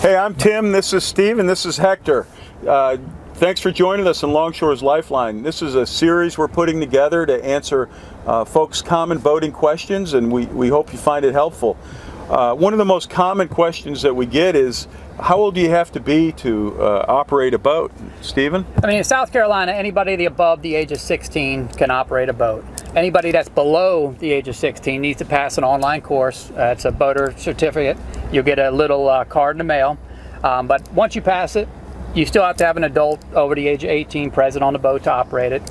Hey, I'm Tim, this is Steve, and this is Hector. Thanks for joining us in Longshore's Lifeline. This is a series we're putting together to answer folks' common boating questions, and we hope you find it helpful. One of the most common questions that we get is, how old do you have to be to operate a boat? Stephen? I mean, in South Carolina, anybody above the age of 16 can operate a boat. Anybody that's below the age of 16 needs to pass an online course. It's a boater certificate. You'll get a little card in the mail. But once you pass it, you still have to have an adult over the age of 18 present on the boat to operate it.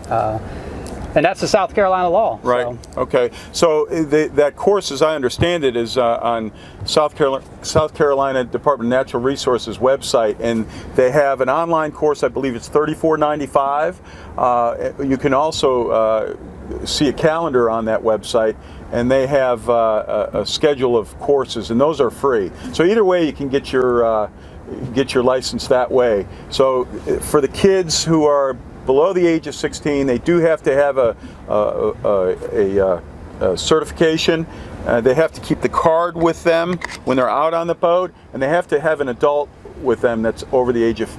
And that's the South Carolina law. Right. So. Okay. So that course, as I understand it, is on South Carolina Department of Natural Resources website, and they have an online course. I believe it's $34.95. You can also see a calendar on that website, and they have a schedule of courses, and those are free. So either way, you can get your license that way. So for the kids who are below the age of 16, they do have to have a certification. They have to keep the card with them when they're out on the boat, and they have to have an adult with them that's over the age of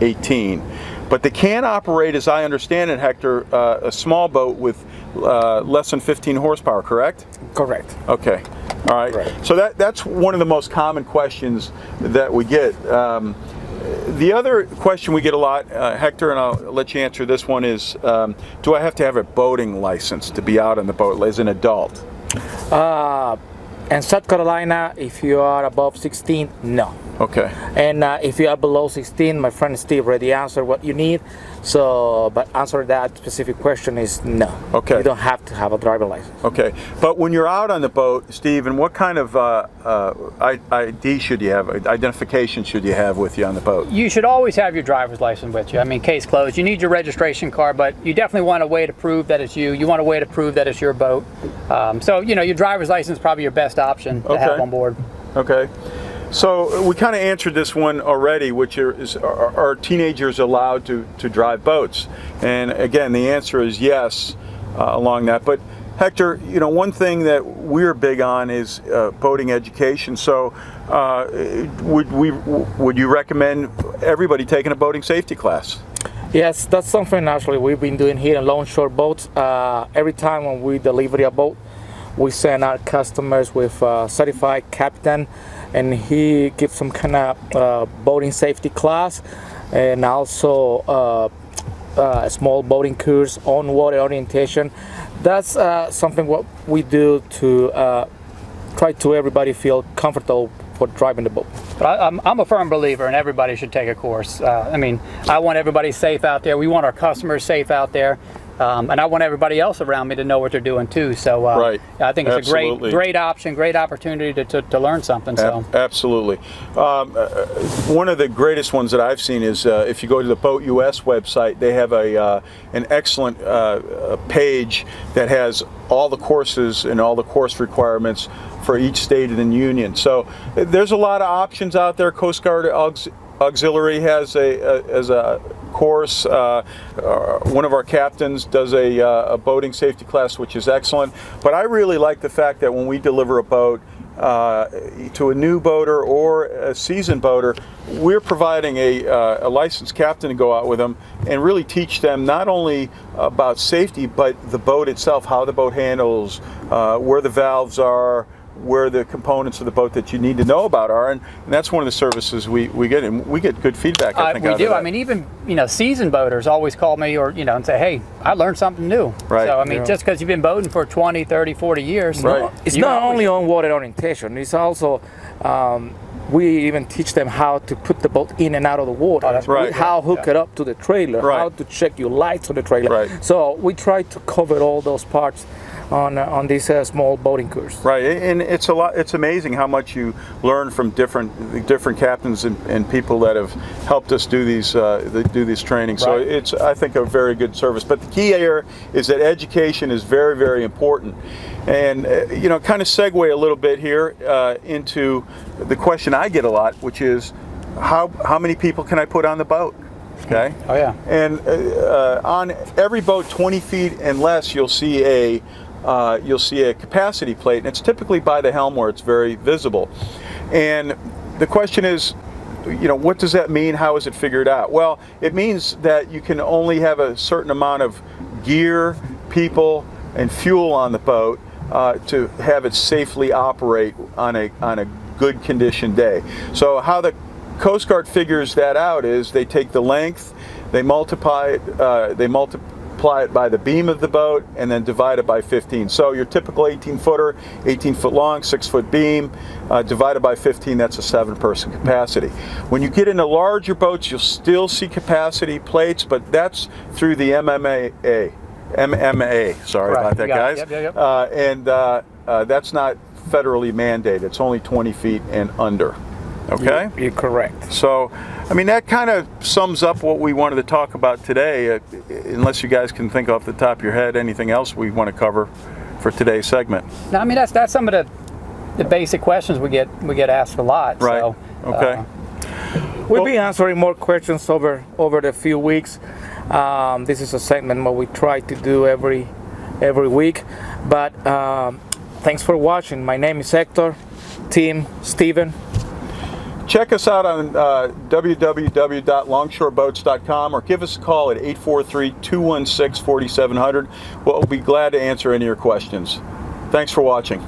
18. But they can operate, as I understand it, Hector, a small boat with less than 15 horsepower, correct? Correct. Okay. All right. Correct. So that's one of the most common questions that we get. The other question we get a lot, Hector, and I'll let you answer this one, is do I have to have a boating license to be out on the boat as an adult? In South Carolina, if you are above 16, no. Okay. And if you are below 16, my friend Steve already answered what you need. So, but answer that specific question is no. Okay. You don't have to have a driver license. Okay. But when you're out on the boat, Stephen, what kind of ID should you have, identification should you have with you on the boat? You should always have your driver's license with you. I mean, case closed. You need your registration card, but you definitely want a way to prove that it's you. You want a way to prove that it's your boat. So, you know, your driver's license is probably your best option to have on board. Okay. So we kind of answered this one already, which is, are teenagers allowed to drive boats? And again, the answer is yes along that. But Hector, you know, one thing that we're big on is boating education. So would you recommend everybody taking a boating safety class? Yes, that's something actually we've been doing here in Longshore boats. Every time when we deliver a boat, we send our customers with a certified captain, and he gives some kind of boating safety class, and also a small boating course on water orientation. That's something what we do to try to everybody feel comfortable for driving the boat. But I'm a firm believer, and everybody should take a course. I mean, I want everybody safe out there. We want our customers safe out there. And I want everybody else around me to know what they're doing too. So right. I think it's Absolutely. a great option, great opportunity to learn something. So Absolutely. One of the greatest ones that I've seen is if you go to the Boat US website, they have an excellent page that has all the courses and all the course requirements for each state in the union. So there's a lot of options out there. Coast Guard Auxiliary has a course. One of our captains does a boating safety class, which is excellent. But I really like the fact that when we deliver a boat to a new boater or a seasoned boater, we're providing a licensed captain to go out with them and really teach them not only about safety, but the boat itself, how the boat handles, where the valves are, where the components of the boat that you need to know about are, and that's one of the services we get, and we get good feedback. I think we do. I mean, even seasoned boaters always call me or and say, hey, I learned something new. Right. So I mean, just because you've been boating for 20, 30, 40 years, right. It's not only on water orientation. It's also we even teach them how to put the boat in and out of the water. Oh, that's right. How hook it up to the trailer. Right. How to check your lights on the trailer. Right. So we try to cover all those parts on this small boating course. Right, and it's a lot. It's amazing how much you learn from different captains and people that have helped us do these trainings. So Right. it's, I think, a very good service. But the key here is that education is very, very important. And kind of segue a little bit here into the question I get a lot, which is how many people can I put on the boat? Okay. Oh yeah. And on every boat 20 feet and less, you'll see a capacity plate, and it's typically by the helm where it's very visible. And the question is, what does that mean? How is it figured out? Well, it means that you can only have a certain amount of gear, people, and fuel on the boat to have it safely operate on a good condition day. So how the Coast Guard figures that out is they take the length, they multiply it by the beam of the boat, and then divide it by 15. So your typical 18-footer, 18-foot long, 6-foot beam, divided by 15, that's a 7-person capacity. When you get into larger boats, you'll still see capacity plates, but that's through the MMA. Sorry Right. about that, guys. Yep. And that's not federally mandated. It's only 20 feet and under. Okay? You're correct. So, I mean, that kind of sums up what we wanted to talk about today, unless you guys can think off the top of your head anything else we want to cover for today's segment. No, I mean, that's some of the basic questions we get asked a lot. Right. So, Okay. We'll be answering more questions over the few weeks. This is a segment what we try to do every week. But thanks for watching. My name is Hector, Tim, Steven. Check us out on www.longshoreboats.com or give us a call at 843-216-4700. We'll be glad to answer any of your questions. Thanks for watching.